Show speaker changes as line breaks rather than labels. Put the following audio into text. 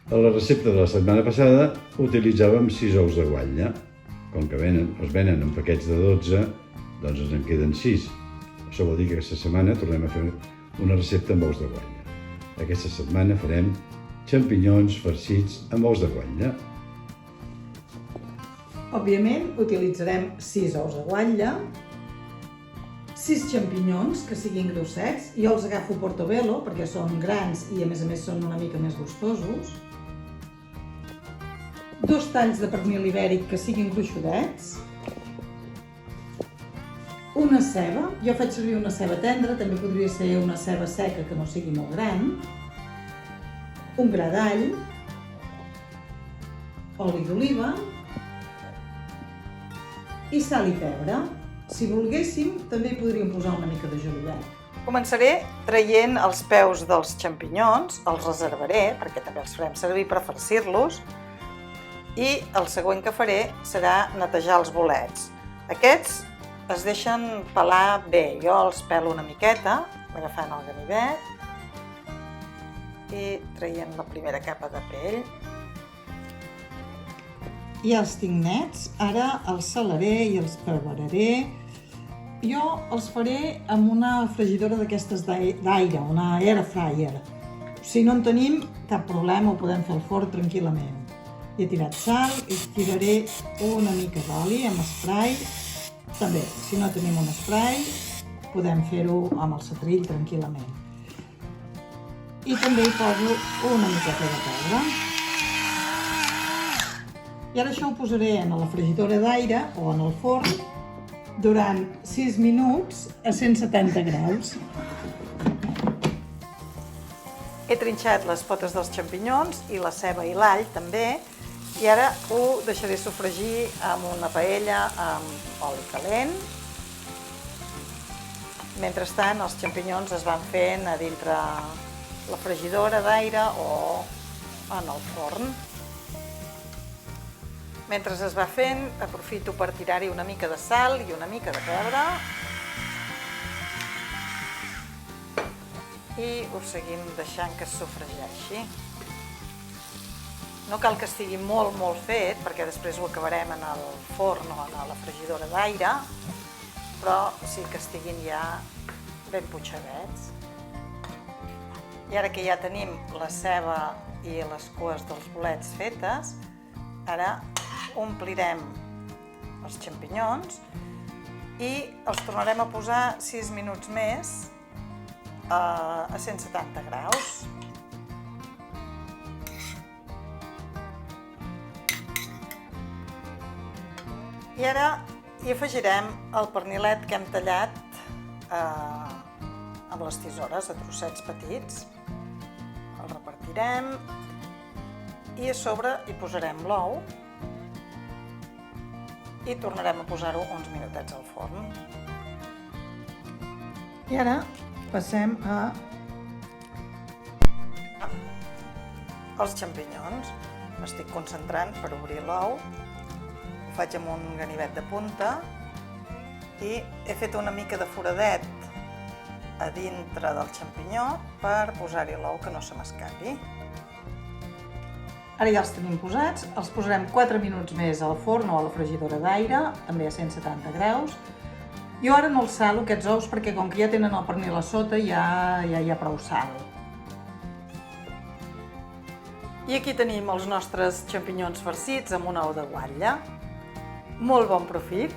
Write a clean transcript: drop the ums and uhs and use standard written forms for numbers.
A la recepta de la setmana passada utilitzàvem 6 ous de guatlla. Com que es venen en paquets de 12, doncs ens en queden 6. Això vol dir que aquesta setmana tornem a fer una recepta amb ous de guatlla. Aquesta setmana farem xampinyons farcits amb ous de guatlla.
Òbviament utilitzarem 6 ous de guatlla, 6 xampinyons que siguin grossets. Jo els agafo Portobello perquè són grans i a més són una mica més gustosos. 2 talls de pernil ibèric que siguin gruixudets. Una ceba, jo faig servir una ceba tendra, també podria ser una ceba seca que no sigui molt gran. Un gra d'all, oli d'oliva i sal i pebre. Si volguéssim, també hi podríem posar una mica de julivert. Començaré traient els peus dels xampinyons, els reservaré perquè també els farem servir per farcir-los, i el següent que faré serà netejar els bolets. Aquests es deixen pelar bé, jo els pelo una miqueta, agafant el ganivet i traient la primera capa de pell. Ja els tinc nets, ara els salaré i els prepararé. Jo els faré amb una fregidora d'aquestes d'aire, una air fryer. Si no en tenim, cap problema, ho podem fer al forn tranquil·lament. Hi he tirat sal i tiraré una mica d'oli amb spray. També, si no tenim un spray, podem fer-ho amb el setrill tranquil·lament. I també hi poso una miqueta de pebre. I ara això ho posaré en la fregidora d'aire o en el forn durant 6 minuts a 170 graus. He trinxat les potes dels xampinyons i la ceba i l'all també, i ara ho deixaré sofregir amb una paella amb oli calent. Mentrestant, els xampinyons es van fent a dintre la fregidora d'aire o en el forn. Mentre es va fent, aprofito per tirar-hi una mica de sal i una mica de pebre. I ho seguim deixant que es sofregeixi. No cal que estigui molt fet, perquè després ho acabarem en el forn o en la fregidora d'aire, però sí que estiguin ja ben punxadets. I ara que ja tenim la ceba i les cues dels bolets fetes, ara omplirem els xampinyons i els tornarem a posar 6 minuts més a 170 graus. I ara hi afegirem el pernilet que hem tallat amb les tisores a trossets petits. El repartirem i a sobre hi posarem l'ou i tornarem a posar-ho uns minutets al forn. I ara passem als xampinyons. M'estic concentrant per obrir l'ou. Ho faig amb un ganivet de punta i he fet una mica de foradet a dintre del xampinyó per posar-hi l'ou que no se m'escapi. Ara ja els tenim posats, els posarem 4 minuts més al forn o a la fregidora d'aire, també a 170 graus. Jo ara no els salo aquests ous perquè com que ja tenen el pernil a sota ja hi ha prou sal. I aquí tenim els nostres xampinyons farcits amb un ou de guatlla. Molt bon profit!